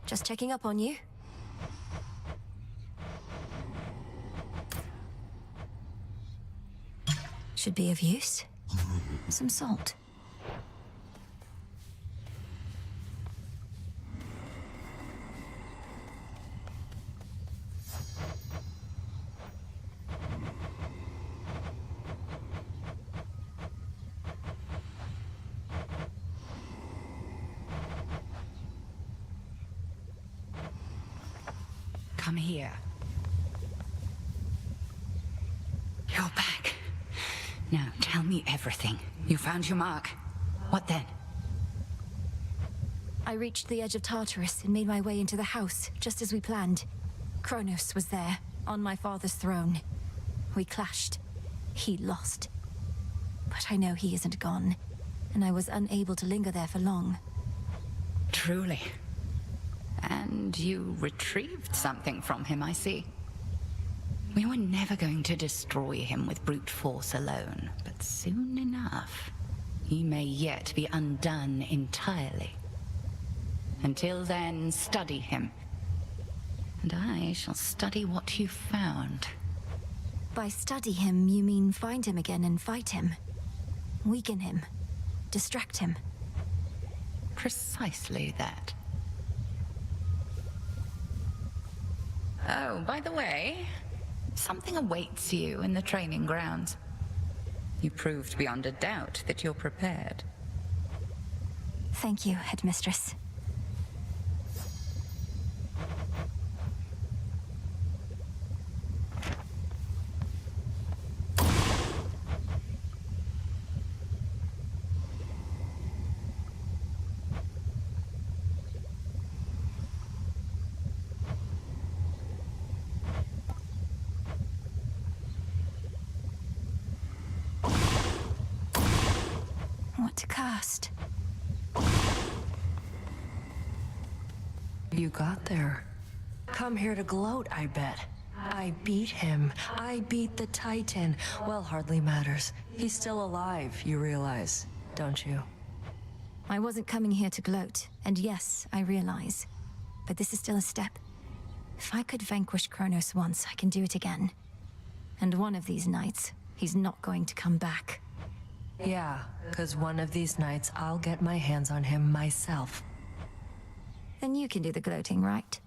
Just checking up on you. Should be of use. Some salt. Come here. You're back. Now, tell me everything. You found your mark. What then? I reached the edge of Tartarus and made my way into the house, just as we planned. Kronos was there, on my father's throne. We clashed. He lost. But I know he isn't gone, and I was unable to linger there for long. Truly. And you retrieved something from him, I see. We were never going to destroy him with brute force alone, but soon enough, he may yet be undone entirely. Until then, study him. And I shall study what you found. By study him, you mean find him again and fight him? Weaken him? Distract him? Precisely that. Oh, by the way, something awaits you in the training grounds. You proved beyond a doubt that you're prepared. Thank you, Headmistress. What to cast? You got there. Come here to gloat, I bet. I beat him. I beat the Titan. Well, hardly matters. He's still alive, you realize, don't you? I wasn't coming here to gloat, and yes, I realize. But this is still a step. If I could vanquish Kronos once, I can do it again. And one of these nights, he's not going to come back. Yeah, because one of these nights I'll get my hands on him myself. Then you can do the gloating, right?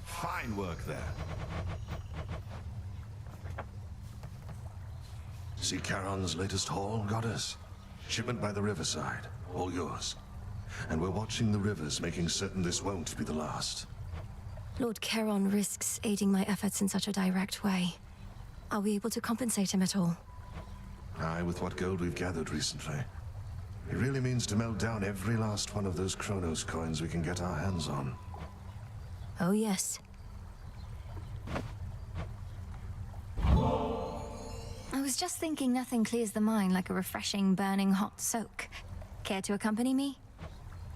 Fine work there. See Charon's latest haul, Goddess? Shipment by the riverside. All yours. And we're watching the rivers, making certain this won't be the last. Lord Charon risks aiding my efforts in such a direct way. Are we able to compensate him at all? Aye, with what gold we've gathered recently. It really means to melt down every last one of those Kronos coins we can get our hands on. Oh, yes. I was just thinking nothing clears the mind like a refreshing, burning hot soak. Care to accompany me?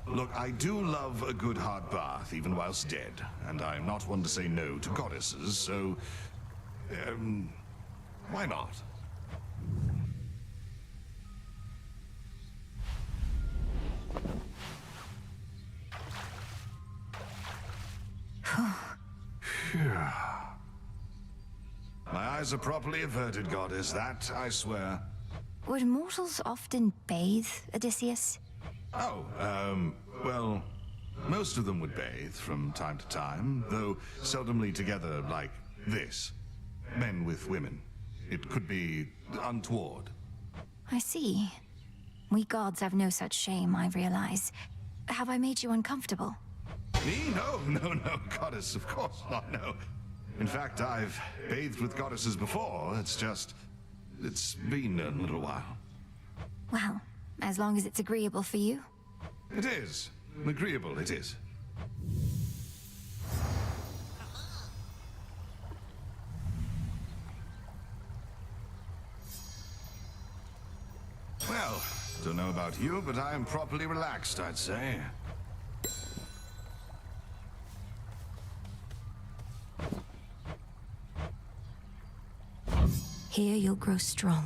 Look, I do love a good hot bath, even whilst dead. And I'm not one to say no to goddesses, so... why not? Phew. My eyes are properly averted, Goddess, that I swear. Would mortals often bathe, Odysseus? Oh, well, most of them would bathe from time to time, though seldomly together like this. Men with women. It could be untoward. I see. We gods have no such shame, I realize. Have I made you uncomfortable? Me? No, Goddess, of course not, no. In fact, I've bathed with goddesses before, it's been a little while. Well, as long as it's agreeable for you. It is. Agreeable, it is. Well, don't know about you, but I am properly relaxed, I'd say. Here you'll grow strong.